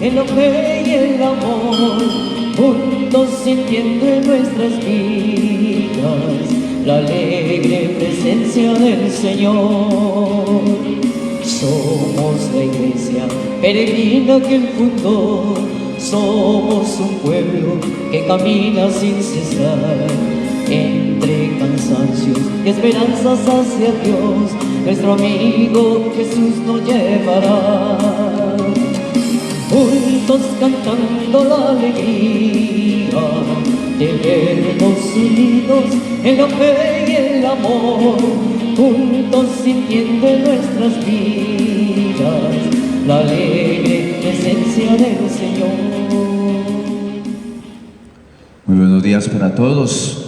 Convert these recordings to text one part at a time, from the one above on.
en la fe y el amor, juntos sintiendo en nuestras vidas la alegre presencia del Señor. Somos la iglesia peregrina que Él fundó, somos un pueblo que camina sin cesar, entre cansancios y esperanzas hacia Dios, nuestro amigo Jesús nos llevará. Juntos cantando la alegría de vernos unidos en la fe y el amor, juntos sintiendo en nuestras vidas la alegre presencia del Señor. Muy buenos días para todos.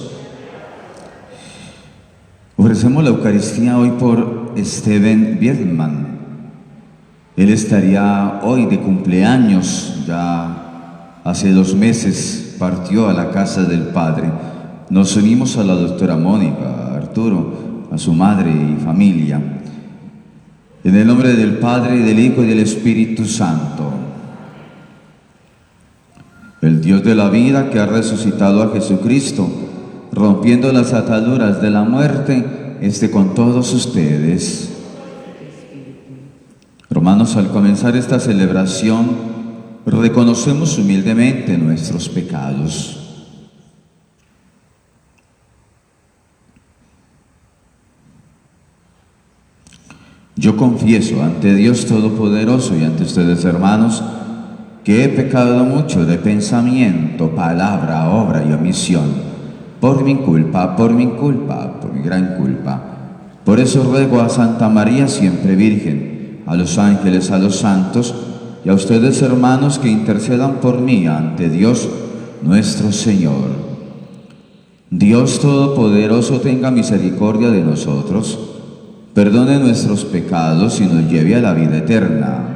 Ofrecemos la Eucaristía hoy por Steven Biedman. Él estaría hoy de cumpleaños, ya hace 2 meses partió a la casa del Padre. Nos unimos a la doctora Mónica, a Arturo, a su madre y familia. En el nombre del Padre, y del Hijo y del Espíritu Santo. El Dios de la vida que ha resucitado a Jesucristo, rompiendo las ataduras de la muerte, esté con todos ustedes. Hermanos, al comenzar esta celebración, reconocemos humildemente nuestros pecados. Yo confieso ante Dios Todopoderoso y ante ustedes, hermanos, que he pecado mucho de pensamiento, palabra, obra y omisión, por mi culpa, por mi gran culpa. Por eso ruego a Santa María, siempre Virgen, a los ángeles, a los santos, y a ustedes, hermanos, que intercedan por mí ante Dios nuestro Señor. Dios Todopoderoso tenga misericordia de nosotros, perdone nuestros pecados y nos lleve a la vida eterna.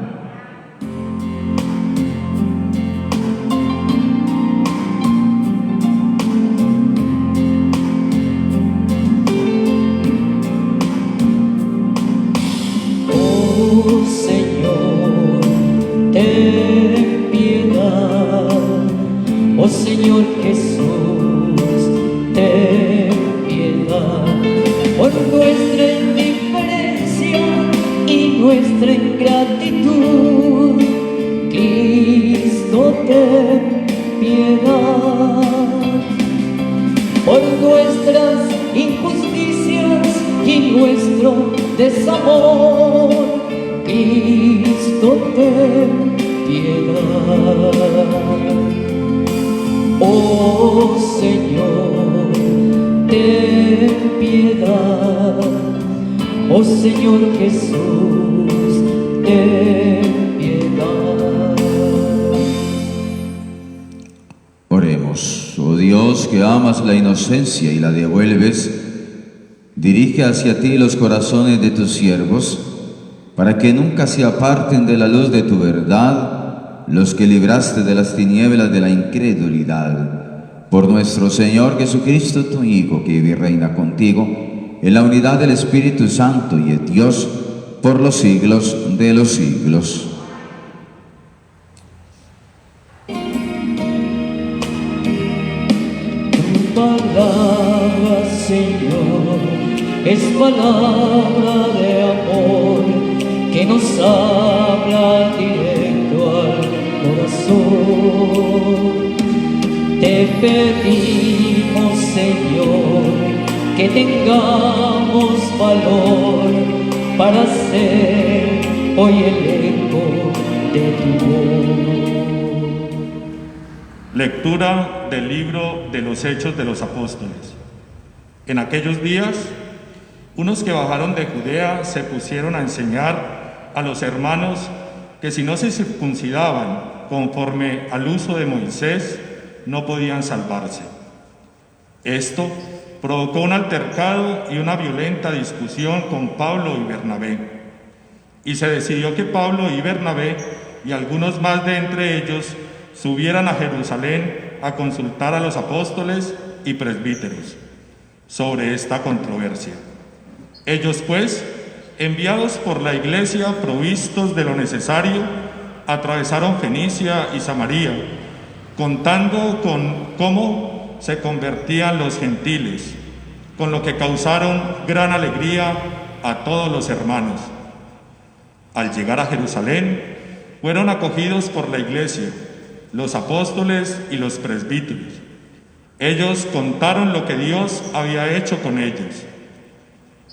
Oh Señor, ten piedad. Oh Señor Jesús, ten piedad. Por nuestra indiferencia y nuestra ingratitud, Cristo, ten piedad. Por nuestras injusticias y nuestro desamor, Cristo, ten piedad. Oh Señor, ten piedad. Oh Señor Jesús, ten piedad. Oremos. Oh Dios, que amas la inocencia y la devuelves, dirige hacia ti los corazones de tus siervos, para que nunca se aparten de la luz de tu verdad los que libraste de las tinieblas de la incredulidad. Por nuestro Señor Jesucristo, tu Hijo, que vive y reina contigo, en la unidad del Espíritu Santo y es Dios, por los siglos de los siglos. Tu palabra, Señor, es palabra de amor que nos habla directo al corazón. Te pedimos, Señor, que tengamos valor para ser hoy el eco de tu voz. Lectura del libro de los Hechos de los Apóstoles. En aquellos días, unos que bajaron de Judea se pusieron a enseñar a los hermanos que si no se circuncidaban conforme al uso de Moisés, no podían salvarse. Esto provocó un altercado y una violenta discusión con Pablo y Bernabé. Y se decidió que Pablo y Bernabé y algunos más de entre ellos subieran a Jerusalén a consultar a los apóstoles y presbíteros sobre esta controversia. Ellos, pues, enviados por la iglesia, provistos de lo necesario, atravesaron Fenicia y Samaria, contando con cómo se convertían los gentiles, con lo que causaron gran alegría a todos los hermanos. Al llegar a Jerusalén, fueron acogidos por la iglesia, los apóstoles y los presbíteros. Ellos contaron lo que Dios había hecho con ellos.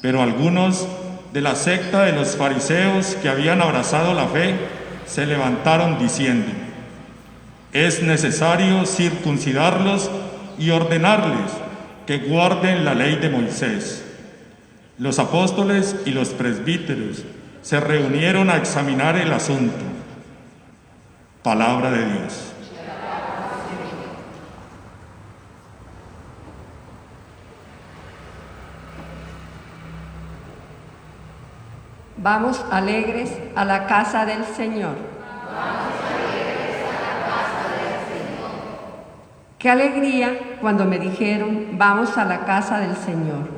Pero algunos de la secta de los fariseos que habían abrazado la fe se levantaron diciendo: es necesario circuncidarlos y ordenarles que guarden la ley de Moisés. Los apóstoles y los presbíteros se reunieron a examinar el asunto. Palabra de Dios. Vamos alegres a la casa del Señor. Qué alegría cuando me dijeron, vamos a la casa del Señor.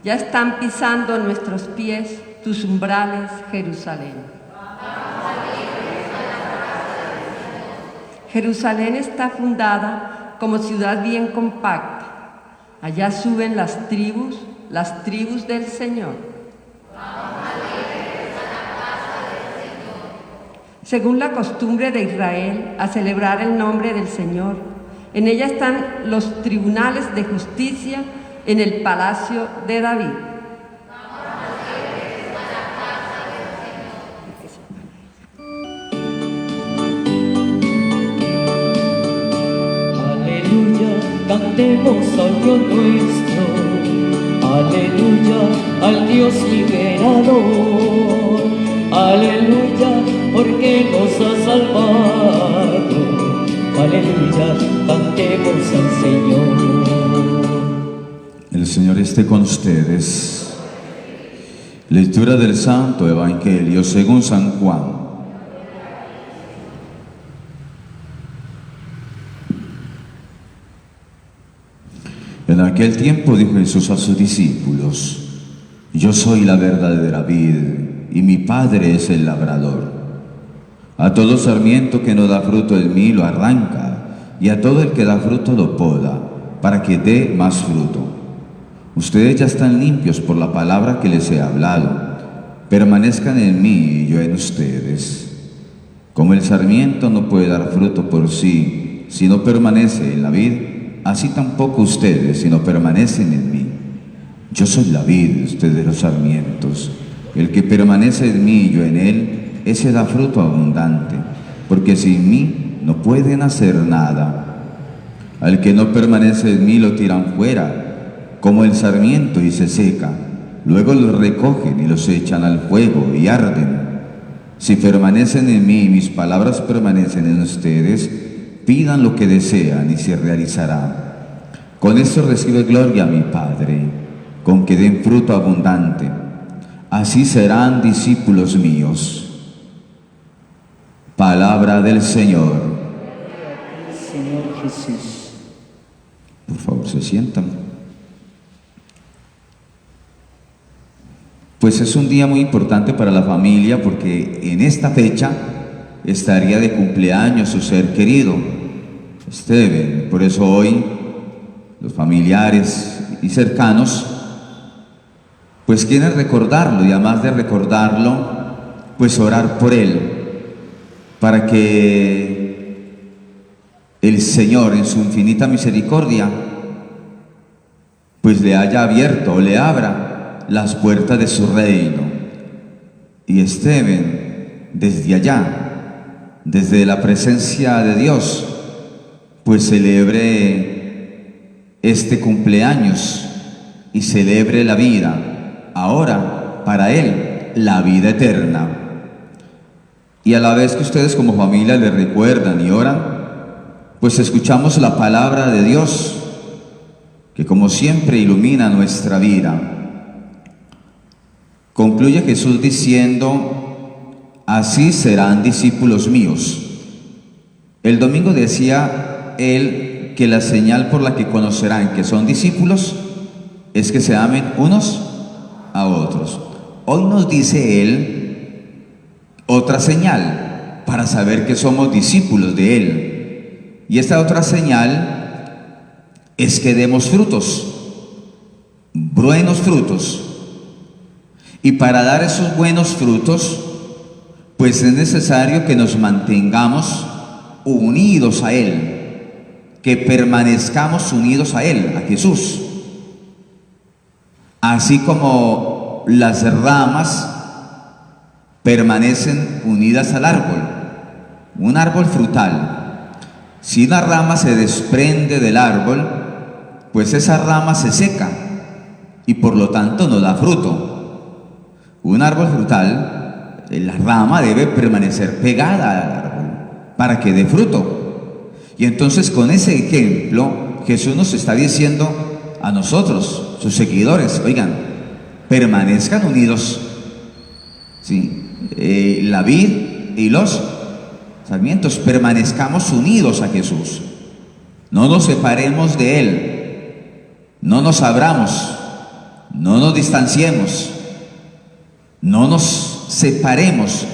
Ya están pisando nuestros pies tus umbrales, Jerusalén. Jerusalén está fundada como ciudad bien compacta. Allá suben las tribus del Señor. Según la costumbre de Israel, a celebrar el nombre del Señor. En ella están los tribunales de justicia en el palacio de David. Aleluya, cantemos al Dios nuestro. Aleluya, al Dios liberador. Aleluya, porque nos ha salvado. Aleluya, cantemos al Señor. El Señor esté con ustedes. Lectura del Santo Evangelio según San Juan. En aquel tiempo dijo Jesús a sus discípulos: yo soy la verdadera vid, y mi Padre es el labrador. A todo sarmiento que no da fruto en mí lo arranca, y a todo el que da fruto lo poda, para que dé más fruto. Ustedes ya están limpios por la palabra que les he hablado. Permanezcan en mí y yo en ustedes. Como el sarmiento no puede dar fruto por sí, si no permanece en la vid, así tampoco ustedes, si no permanecen en mí. Yo soy la vid, ustedes los sarmientos. El que permanece en mí y yo en él, ese da fruto abundante, porque sin mí no pueden hacer nada. Al que no permanece en mí lo tiran fuera, como el sarmiento, y se seca. Luego los recogen y los echan al fuego y arden. Si permanecen en mí y mis palabras permanecen en ustedes, pidan lo que desean y se realizará. Con esto recibe gloria a mi Padre, con que den fruto abundante. Así serán discípulos míos. Palabra del Señor. Señor Jesús. Por favor, se sientan. Pues es un día muy importante para la familia, porque en esta fecha estaría de cumpleaños su ser querido, Esteban. Por eso hoy los familiares y cercanos pues quieren recordarlo, y además de recordarlo, pues orar por él, para que el Señor en su infinita misericordia pues le haya abierto o le abra las puertas de su reino, y Esteban desde allá, desde la presencia de Dios, pues celebre este cumpleaños y celebre la vida, ahora para él la vida eterna. Y a la vez que ustedes como familia le recuerdan y oran, pues escuchamos la palabra de Dios, que como siempre ilumina nuestra vida. Concluye Jesús diciendo: así serán discípulos míos. El domingo decía él que la señal por la que conocerán que son discípulos es que se amen unos a otros. Hoy nos dice él otra señal para saber que somos discípulos de Él. Y esta otra señal es que demos frutos, buenos frutos. Y para dar esos buenos frutos, pues es necesario que nos mantengamos unidos a Él, que permanezcamos unidos a Él, a Jesús. Así como las ramas permanecen unidas al árbol, un árbol frutal. Si una rama se desprende del árbol, pues esa rama se seca y por lo tanto no da fruto. Un árbol frutal, la rama debe permanecer pegada al árbol para que dé fruto. Y entonces con ese ejemplo Jesús nos está diciendo a nosotros, sus seguidores, oigan, permanezcan unidos, ¿sí? La vid y los sarmientos, permanezcamos unidos a Jesús, no nos separemos de Él, no nos abramos, no nos distanciemos, no nos separemos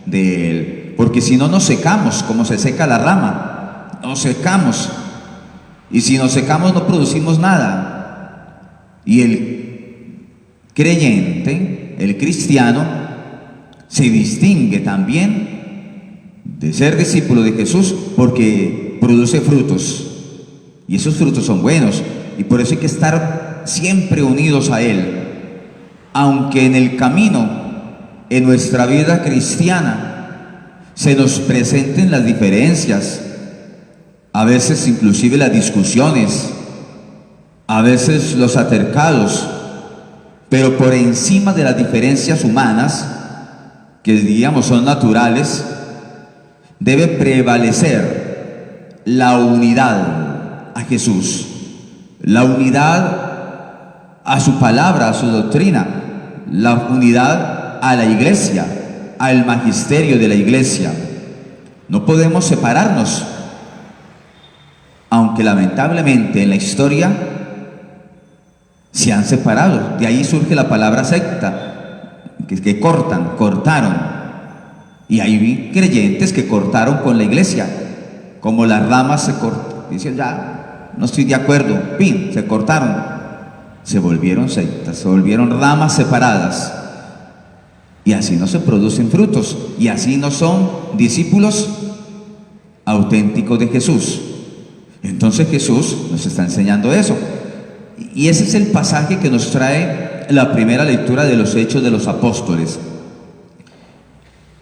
de Él, porque si no nos secamos, como se seca la rama, nos secamos, y si nos secamos no producimos nada. Y el creyente, el cristiano, se distingue también de ser discípulo de Jesús porque produce frutos. Y esos frutos son buenos. Y por eso hay que estar siempre unidos a Él. Aunque en el camino, en nuestra vida cristiana, se nos presenten las diferencias, a veces inclusive las discusiones, a veces los altercados, pero por encima de las diferencias humanas, que digamos son naturales, debe prevalecer la unidad a Jesús, la unidad a su palabra, a su doctrina, la unidad a la iglesia, al magisterio de la iglesia. No podemos separarnos, aunque lamentablemente en la historia se han separado. De ahí surge la palabra secta, que cortaron. Y hay creyentes que cortaron con la iglesia, como las ramas se cortan. Dicen, ya, no estoy de acuerdo, ¡pin!, se cortaron. Se volvieron sectas, se volvieron ramas separadas. Y así no se producen frutos, y así no son discípulos auténticos de Jesús. Entonces Jesús nos está enseñando eso. Y ese es el pasaje que nos trae la primera lectura de los Hechos de los Apóstoles.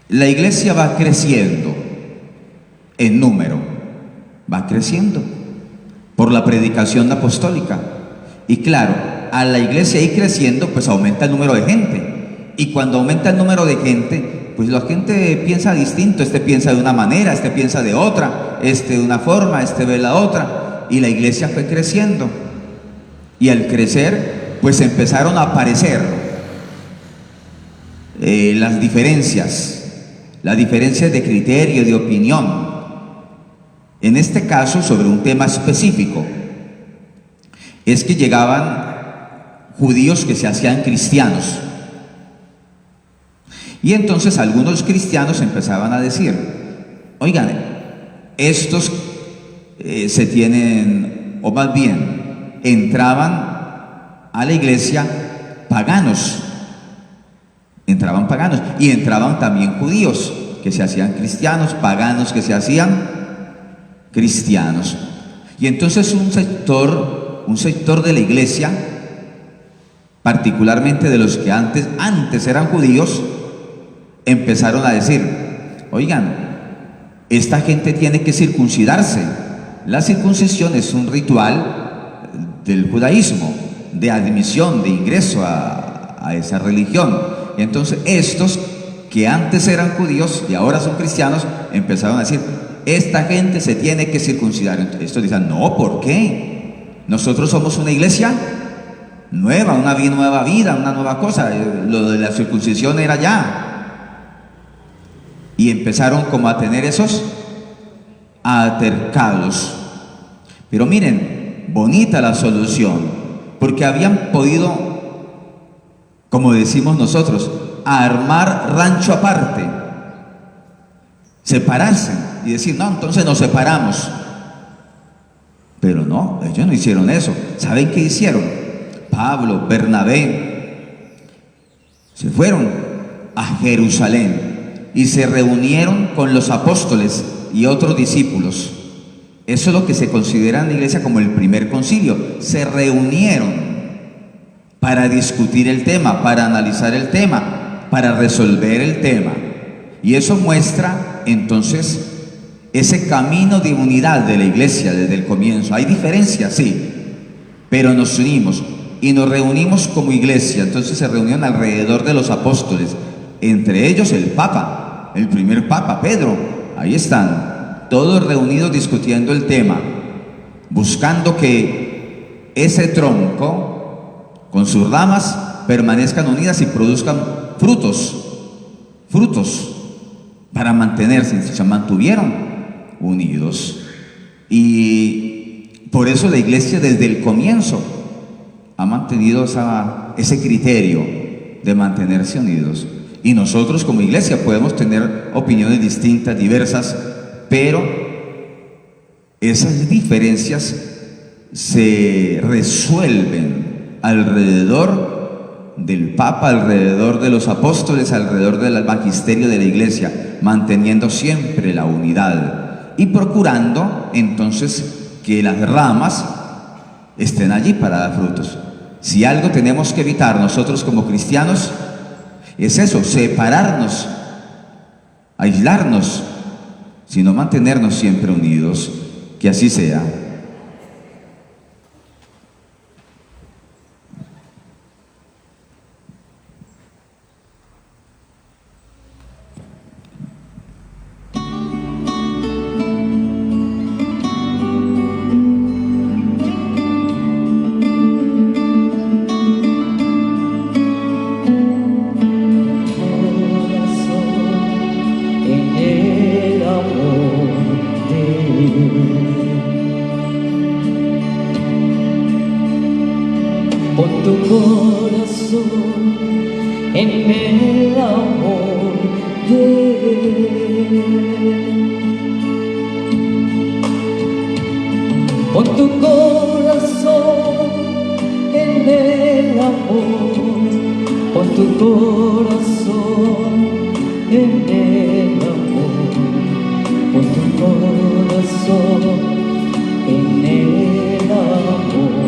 La iglesia va creciendo en número, va creciendo por la predicación apostólica. Y claro, a la iglesia ir creciendo, pues aumenta el número de gente. Y cuando aumenta el número de gente, pues la gente piensa distinto. Este piensa de una manera, este piensa de otra, este de una forma, este ve la otra. Y la iglesia fue creciendo. Y al crecer, pues empezaron a aparecer las diferencias de criterio, de opinión. En este caso, sobre un tema específico, es que llegaban judíos que se hacían cristianos. Y entonces algunos cristianos empezaban a decir, oigan, estos se tienen, o más bien, entraban a la iglesia paganos, y entraban también judíos que se hacían cristianos, paganos que se hacían cristianos. Y entonces un sector de la iglesia, particularmente de los que antes eran judíos, empezaron a decir, oigan, esta gente tiene que circuncidarse. La circuncisión es un ritual del judaísmo, de admisión, de ingreso a esa religión. Y entonces estos que antes eran judíos y ahora son cristianos, empezaron a decir, esta gente se tiene que circuncidar. Estos dicen, no, ¿por qué? Nosotros somos una iglesia nueva, una nueva vida, una nueva cosa. Lo de la circuncisión era ya. Y empezaron como a tener esos altercados. Pero miren, bonita la solución, porque habían podido, como decimos nosotros, armar rancho aparte. separarse y decir, no, entonces nos separamos. Pero no, ellos no hicieron eso. ¿Saben qué hicieron? Pablo, Bernabé, se fueron a Jerusalén y se reunieron con los apóstoles y otros discípulos. Eso es lo que se considera en la iglesia como el primer concilio. Se reunieron para discutir el tema, para analizar el tema, para resolver el tema. Y eso muestra entonces ese camino de unidad de la iglesia desde el comienzo. Hay diferencias, sí, pero nos unimos y nos reunimos como iglesia. Entonces se reunieron alrededor de los apóstoles, entre ellos el Papa, el primer Papa, Pedro. Ahí están, todos reunidos discutiendo el tema, buscando que ese tronco con sus ramas permanezcan unidas y produzcan frutos para mantenerse. Se mantuvieron unidos, y por eso la iglesia desde el comienzo ha mantenido ese criterio de mantenerse unidos. Y nosotros como iglesia podemos tener opiniones distintas, diversas, pero esas diferencias se resuelven alrededor del Papa, alrededor de los apóstoles, alrededor del magisterio de la iglesia, manteniendo siempre la unidad y procurando entonces que las ramas estén allí para dar frutos. Si algo tenemos que evitar nosotros como cristianos es eso, separarnos, aislarnos, sino mantenernos siempre unidos. Que así sea. Pon tu corazón en el amor de Él. Pon tu corazón en el amor. Pon tu corazón en el amor. Pon tu corazón en el amor.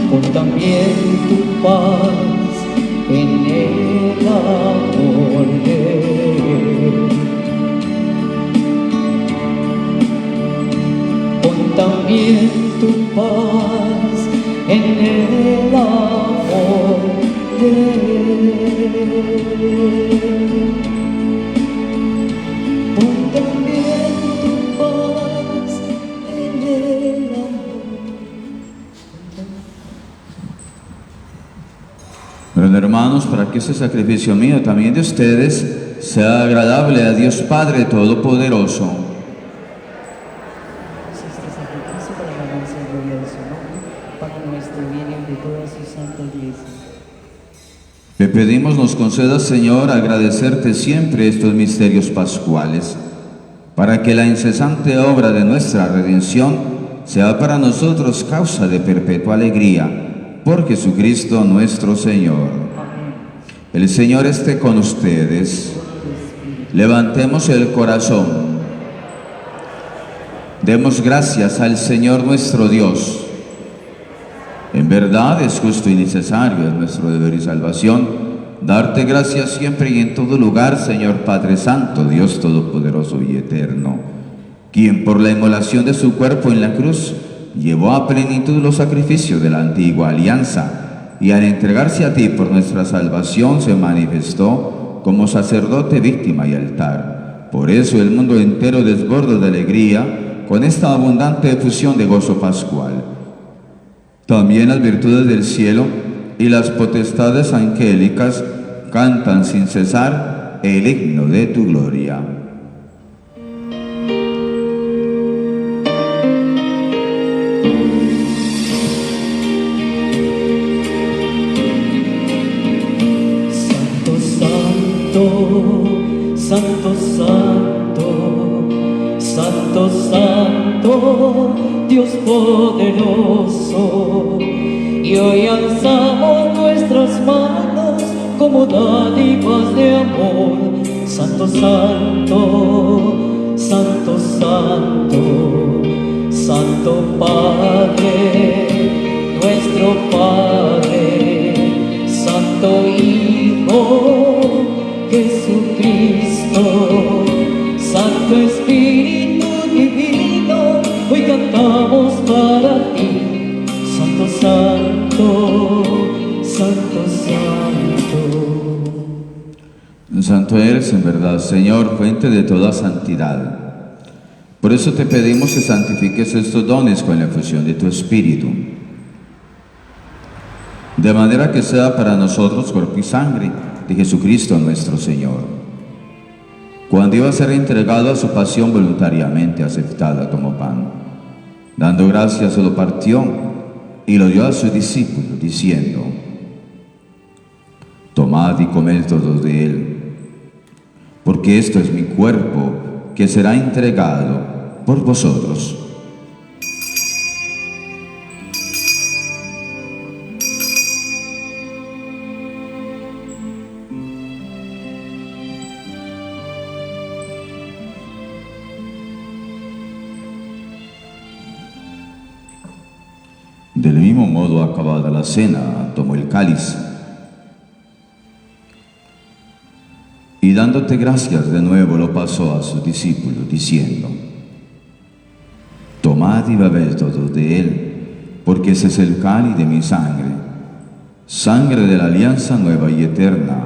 Pon también tu paz en el amor de Él. Pon también tu paz en el amor de Él. Pon también tu paz en el amor. Pero hermanos, para que este sacrificio mío, también de ustedes, sea agradable a Dios Padre Todopoderoso. Este sacrificio para la alabanza y gloria de su nombre, para nuestro bien y el de toda su santa iglesia. Le pedimos nos conceda, Señor, agradecerte siempre estos misterios pascuales, para que la incesante obra de nuestra redención sea para nosotros causa de perpetua alegría, por Jesucristo nuestro Señor. Amén. El Señor esté con ustedes. Levantemos el corazón. Demos gracias al Señor nuestro Dios. En verdad es justo y necesario, es nuestro deber y salvación, darte gracias siempre y en todo lugar, Señor Padre Santo, Dios Todopoderoso y Eterno, quien por la inmolación de su cuerpo en la cruz llevó a plenitud los sacrificios de la antigua alianza, y al entregarse a ti por nuestra salvación se manifestó como sacerdote, víctima y altar. Por eso el mundo entero desborda de alegría con esta abundante efusión de gozo pascual. También las virtudes del cielo y las potestades angélicas cantan sin cesar el himno de tu gloria. Dios poderoso, y hoy alzamos nuestras manos como dádivas de amor. Santo, santo, santo, santo, santo Padre, nuestro Padre, Santo Hijo Jesucristo, Santo Espíritu Divino, hoy cantamos para ti. Santo, santo, santo, santo. Santo eres en verdad, Señor, fuente de toda santidad. Por eso te pedimos que santifiques estos dones con la efusión de tu Espíritu, de manera que sea para nosotros cuerpo y sangre de Jesucristo nuestro Señor. Cuando iba a ser entregado a su pasión voluntariamente aceptada, tomó pan, dando gracias, lo partió y lo dio a sus discípulos, diciendo: tomad y comed todos de él, porque esto es mi cuerpo que será entregado por vosotros. Del mismo modo, acabada la cena, tomó el cáliz y dándote gracias de nuevo lo pasó a sus discípulos, diciendo: tomad y bebed todos de él, porque ese es el cáliz de mi sangre, sangre de la alianza nueva y eterna,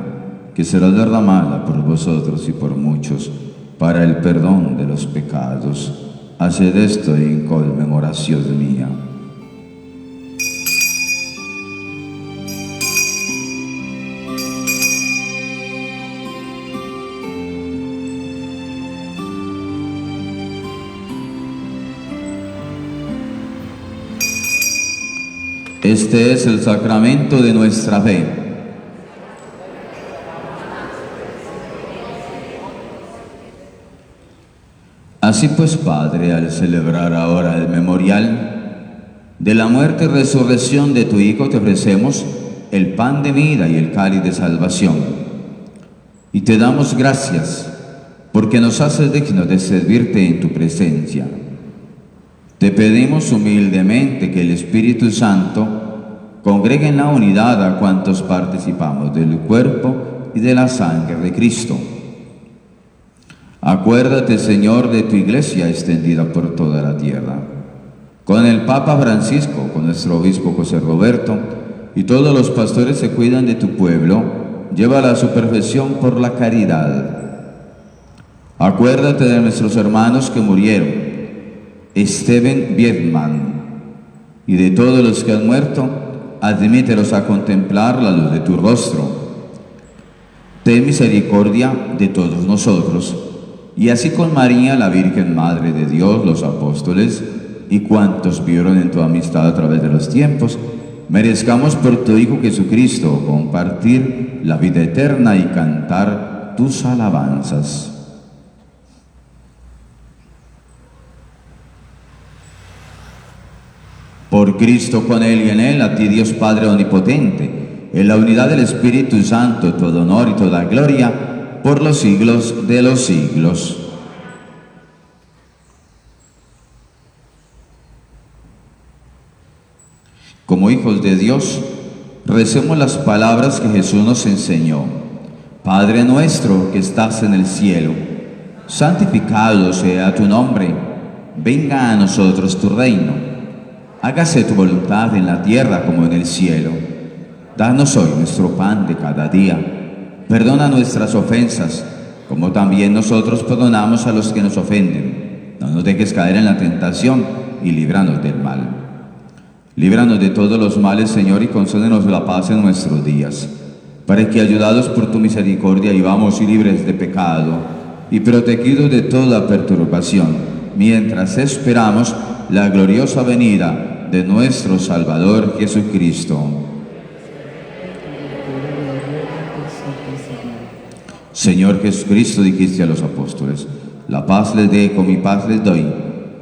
que será derramada por vosotros y por muchos para el perdón de los pecados. Haced esto en conmemoración mía. Este es el sacramento de nuestra fe. Así pues, Padre, al celebrar ahora el memorial de la muerte y resurrección de tu Hijo, te ofrecemos el pan de vida y el cáliz de salvación. Y te damos gracias porque nos haces dignos de servirte en tu presencia. Te pedimos humildemente que el Espíritu Santo congregue en la unidad a cuantos participamos del cuerpo y de la sangre de Cristo. Acuérdate, Señor, de tu Iglesia extendida por toda la tierra, con el Papa Francisco, con nuestro Obispo José Roberto y todos los pastores que cuidan de tu pueblo, llévala a su perfección por la caridad. Acuérdate de nuestros hermanos que murieron, Steven Biedman, y de todos los que han muerto, admítelos a contemplar la luz de tu rostro. Ten misericordia de todos nosotros, y así con María, la Virgen Madre de Dios, los apóstoles, y cuantos vieron en tu amistad a través de los tiempos, merezcamos por tu Hijo Jesucristo compartir la vida eterna y cantar tus alabanzas. Por Cristo, con Él y en Él, a ti Dios Padre Omnipotente, en la unidad del Espíritu Santo, todo honor y toda gloria, por los siglos de los siglos. Como hijos de Dios, recemos las palabras que Jesús nos enseñó. Padre nuestro que estás en el cielo, santificado sea tu nombre, venga a nosotros tu reino. Hágase tu voluntad en la tierra como en el cielo. Danos hoy nuestro pan de cada día. Perdona nuestras ofensas, como también nosotros perdonamos a los que nos ofenden. No nos dejes caer en la tentación y líbranos del mal. Líbranos de todos los males, Señor, y concédenos la paz en nuestros días, para que, ayudados por tu misericordia, vivamos libres de pecado y protegidos de toda perturbación, mientras esperamos la gloriosa venida de nuestro Salvador Jesucristo. Señor Jesucristo, dijiste a los apóstoles: la paz les dejo, mi paz les doy.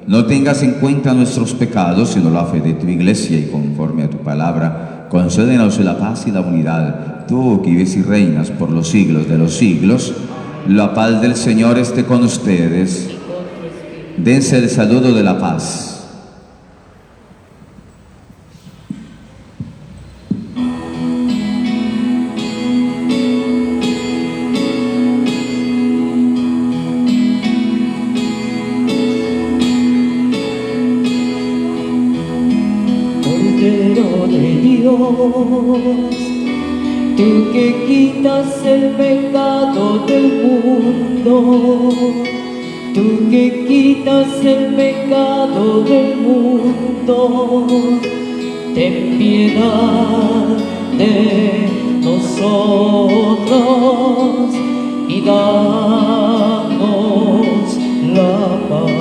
no tengas en cuenta nuestros pecados, sino la fe de tu iglesia, y conforme a tu palabra, concédenos la paz y la unidad. Tú que vives y reinas por los siglos de los siglos, la paz del Señor esté con ustedes. Dense el saludo de la paz. Cordero de Dios, tú que quitas el pecado del mundo, tú que quitas el pecado del mundo, ten piedad de nosotros y danos la paz.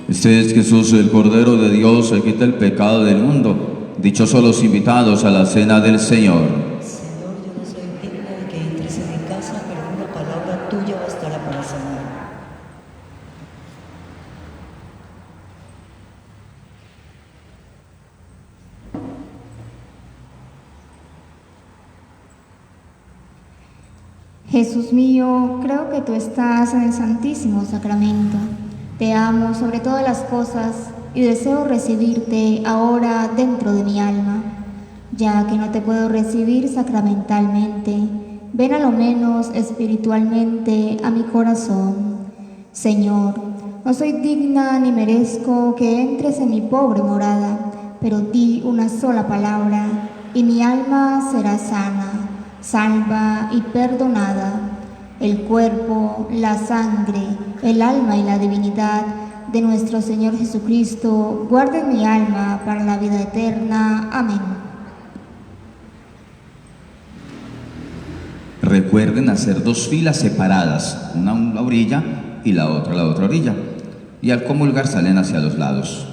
Este es Jesús, el Cordero de Dios, que quita el pecado del mundo. Dichosos los invitados a la cena del Señor. Señor, yo no soy digno de que entres en mi casa, pero una palabra tuya bastará para sanar. Jesús mío, creo que tú estás en el Santísimo Sacramento. Te amo sobre todas las cosas y deseo recibirte ahora dentro de mi alma. Ya que no te puedo recibir sacramentalmente, ven a lo menos espiritualmente a mi corazón. Señor, no soy digna ni merezco que entres en mi pobre morada, pero di una sola palabra y mi alma será sana, salva y perdonada. El cuerpo, la sangre, el alma y la divinidad de nuestro Señor Jesucristo guarden mi alma para la vida eterna. Amén. Recuerden hacer 2 filas separadas, una a una orilla y la otra a la otra orilla. Y al comulgar salen hacia los lados.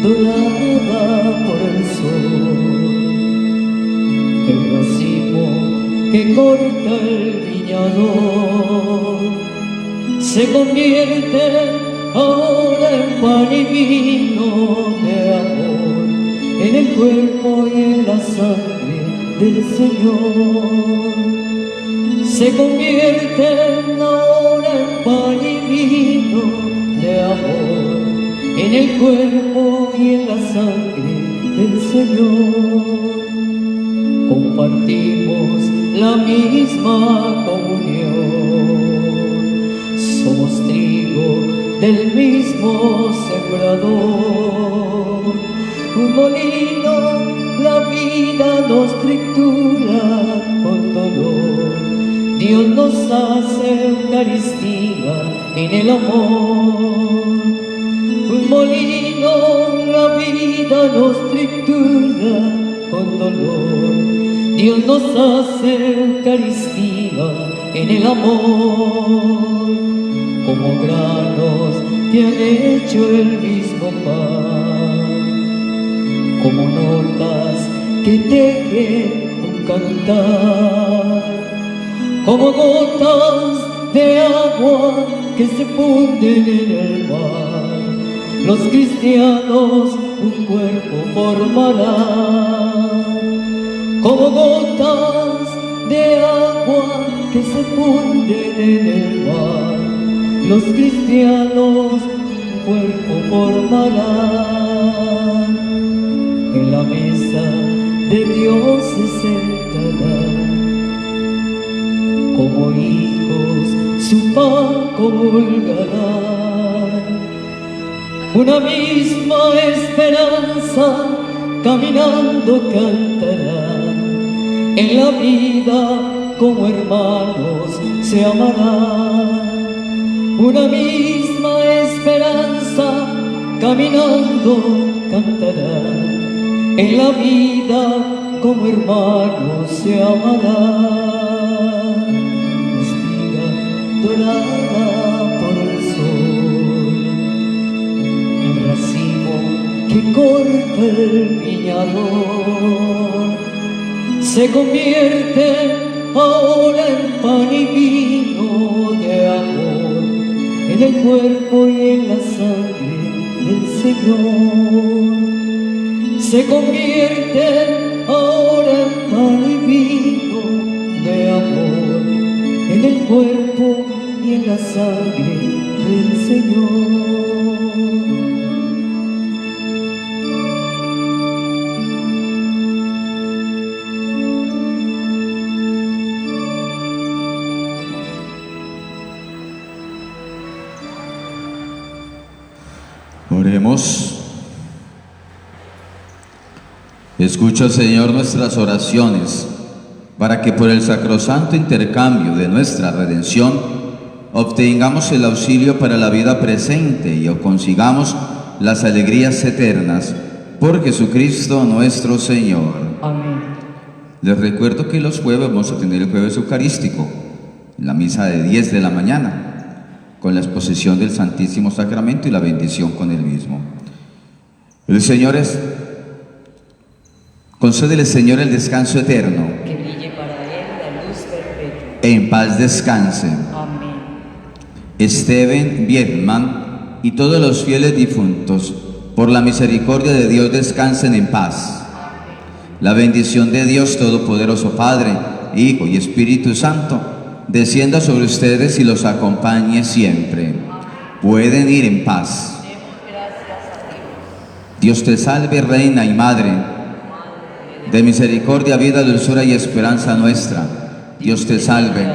Dorada por el sol, el racimo que corta el viñador se convierte ahora en pan y vino de amor, en el cuerpo y en la sangre del Señor. Se convierten ahora en pan y vino de amor, en el cuerpo y en la sangre del Señor. Compartimos la misma comunión, somos trigo del mismo sembrador. Un molino la vida nos tritura con dolor, Dios nos hace Eucaristía en el amor. Un molino la vida nos tritura con dolor, Dios nos hace Eucaristía en el amor. Como granos que han hecho el mismo pan, como notas que tejen un cantar, como gotas de agua que se funden en el mar, los cristianos un cuerpo formarán. Como gotas de agua que se funden en el mar, los cristianos un cuerpo formarán. En la mesa de Dios se sentarán. Como hijos su pan comulgarán. Una misma esperanza caminando cantarán. En la vida como hermanos se amarán. Una misma esperanza caminando cantarán. En la vida como hermanos se amarán. Espiga dorada por el sol, el racimo que corta el viñador, se convierte ahora en pan y vino de amor, en el cuerpo y en la sangre del Señor. Se convierte ahora en pan y vino de amor, en el cuerpo y en la sangre del Señor. Oremos. Escucha, Señor, nuestras oraciones, para que por el sacrosanto intercambio de nuestra redención obtengamos el auxilio para la vida presente y consigamos las alegrías eternas. Por Jesucristo nuestro Señor. Amén. Les recuerdo que los jueves vamos a tener el jueves eucarístico, la misa de 10 de la mañana, con la exposición del Santísimo Sacramento y la bendición con el mismo. El Señor concédele, Señor, el descanso eterno. Que brille para él la luz perpetua. En paz descansen Amén. Esteban Biedman y todos los fieles difuntos. Por la misericordia de Dios descansen en paz. La bendición de Dios Todopoderoso, Padre, Hijo y Espíritu Santo, descienda sobre ustedes y los acompañe siempre. Pueden ir en paz. Dios te salve, Reina y Madre, de misericordia, vida, dulzura y esperanza nuestra. Dios te salve.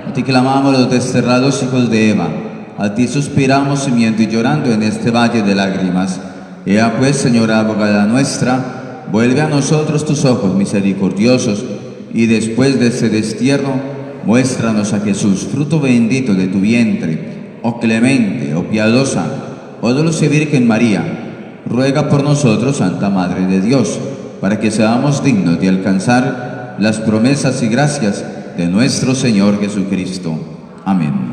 A ti clamamos los desterrados hijos de Eva. A ti suspiramos gimiendo y llorando en este valle de lágrimas. Ea pues, Señora abogada nuestra, vuelve a nosotros tus ojos misericordiosos, y después de este destierro, muéstranos a Jesús, fruto bendito de tu vientre. Oh clemente, oh piadosa, oh dulce Virgen María, ruega por nosotros, Santa Madre de Dios, para que seamos dignos de alcanzar las promesas y gracias de nuestro Señor Jesucristo. Amén.